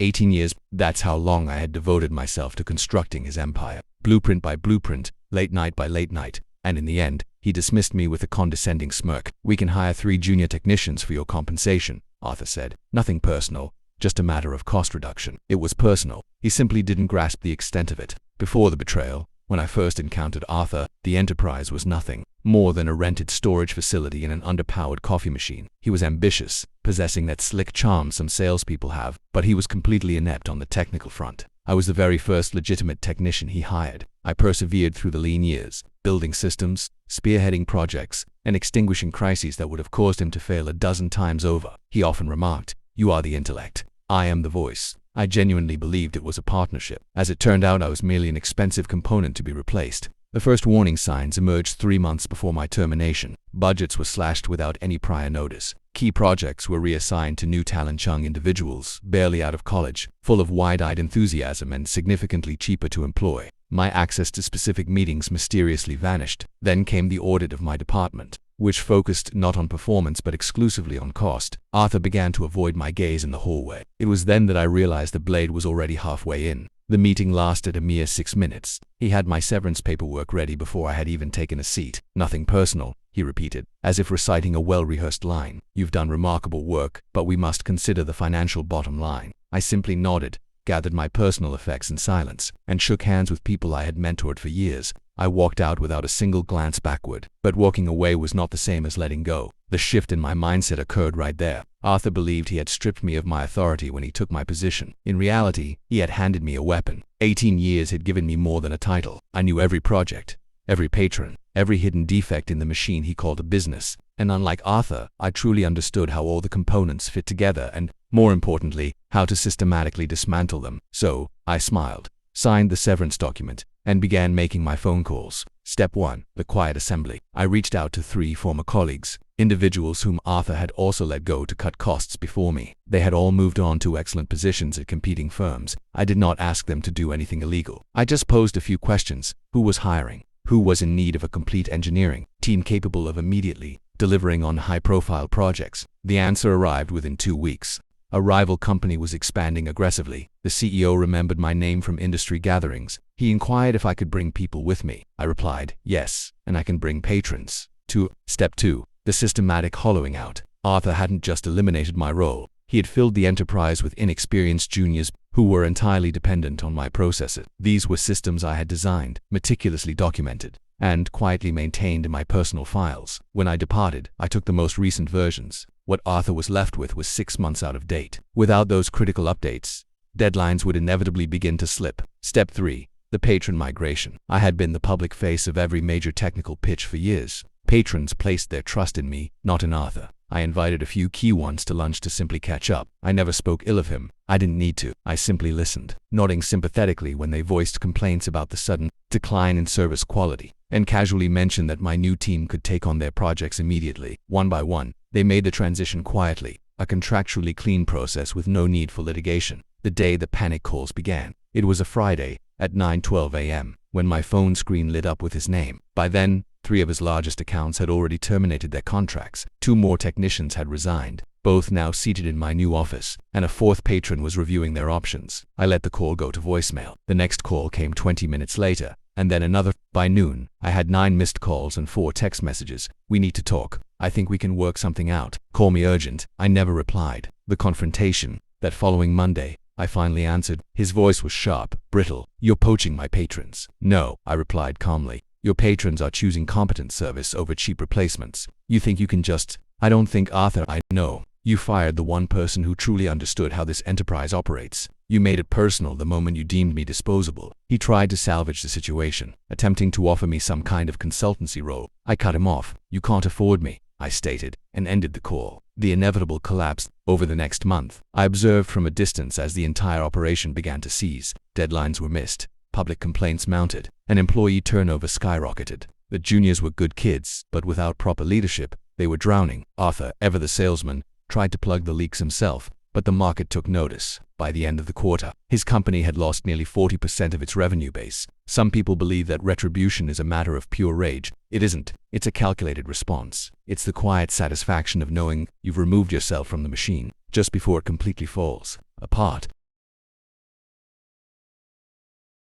18 years, that's how long I had devoted myself to constructing his empire, blueprint by blueprint, late night by late night, and in the end, he dismissed me with a condescending smirk. "We can hire 3 junior technicians for your compensation," Arthur said. Nothing personal, just a matter of cost reduction. It was personal. He simply didn't grasp the extent of it. Before the betrayal, when I first encountered Arthur, the enterprise was nothing more than a rented storage facility and an underpowered coffee machine. He was ambitious, possessing that slick charm some salespeople have, but he was completely inept on the technical front. I was the very first legitimate technician he hired. I persevered through the lean years, building systems, spearheading projects, and extinguishing crises that would have caused him to fail a dozen times over. He often remarked, "You are the intellect. I am the voice." I genuinely believed it was a partnership. As it turned out, I was merely an expensive component to be replaced. The first warning signs emerged 3 months before my termination. Budgets were slashed without any prior notice. Key projects were reassigned to new talent-young individuals, barely out of college, full of wide-eyed enthusiasm and significantly cheaper to employ. My access to specific meetings mysteriously vanished. Then came the audit of my department, which focused not on performance but exclusively on cost. Arthur began to avoid my gaze in the hallway. It was then that I realized the blade was already halfway in. The meeting lasted a mere 6 minutes. He had my severance paperwork ready before I had even taken a seat. "Nothing personal," he repeated, as if reciting a well-rehearsed line. "You've done remarkable work, but we must consider the financial bottom line." I simply nodded, gathered my personal effects in silence, and shook hands with people I had mentored for years. I walked out without a single glance backward. But walking away was not the same as letting go. The shift in my mindset occurred right there. Arthur believed he had stripped me of my authority when he took my position. In reality, he had handed me a weapon. 18 years had given me more than a title. I knew every project, every patron, every hidden defect in the machine he called a business. And unlike Arthur, I truly understood how all the components fit together and, more importantly, how to systematically dismantle them. So, I smiled, signed the severance document, and began making my phone calls. Step 1. The quiet assembly. I reached out to 3 former colleagues, individuals whom Arthur had also let go to cut costs before me. They had all moved on to excellent positions at competing firms. I did not ask them to do anything illegal. I just posed a few questions. Who was hiring? Who was in need of a complete engineering team capable of immediately delivering on high-profile projects? The answer arrived within 2 weeks. A rival company was expanding aggressively. The CEO remembered my name from industry gatherings. He inquired if I could bring people with me. I replied, "Yes, and I can bring patrons." Step 2. The systematic hollowing out. Arthur hadn't just eliminated my role. He had filled the enterprise with inexperienced juniors who were entirely dependent on my processes. These were systems I had designed, meticulously documented, and quietly maintained in my personal files. When I departed, I took the most recent versions. What Arthur was left with was 6 months out of date. Without those critical updates, deadlines would inevitably begin to slip. Step 3. The patron migration. I had been the public face of every major technical pitch for years. Patrons placed their trust in me, not in Arthur. I invited a few key ones to lunch to simply catch up. I never spoke ill of him. I didn't need to. I simply listened, nodding sympathetically when they voiced complaints about the sudden decline in service quality, and casually mentioned that my new team could take on their projects immediately. One by one, they made the transition quietly, a contractually clean process with no need for litigation. The day the panic calls began. It was a Friday, at 9:12 a.m., when my phone screen lit up with his name. By then, 3 of his largest accounts had already terminated their contracts. 2 more technicians had resigned, both now seated in my new office, and a 4th patron was reviewing their options. I let the call go to voicemail. The next call came 20 minutes later, and then another. By noon, I had 9 missed calls and 4 text messages. "We need to talk. I think we can work something out. Call me urgent." I never replied. The confrontation. That following Monday, I finally answered. His voice was sharp, brittle. "You're poaching my patrons." "No," I replied calmly. "Your patrons are choosing competent service over cheap replacements. You think you can just—" "I don't think, Arthur. I know. You fired the one person who truly understood how this enterprise operates. You made it personal the moment you deemed me disposable." He tried to salvage the situation, attempting to offer me some kind of consultancy role. I cut him off. "You can't afford me," I stated, and ended the call. The inevitable collapse. Over the next month, I observed from a distance as the entire operation began to seize. Deadlines were missed. Public complaints mounted, and employee turnover skyrocketed. The juniors were good kids, but without proper leadership, they were drowning. Arthur, ever the salesman, tried to plug the leaks himself, but the market took notice. By the end of the quarter, his company had lost nearly 40% of its revenue base. Some people believe that retribution is a matter of pure rage. It isn't. It's a calculated response. It's the quiet satisfaction of knowing you've removed yourself from the machine just before it completely falls apart.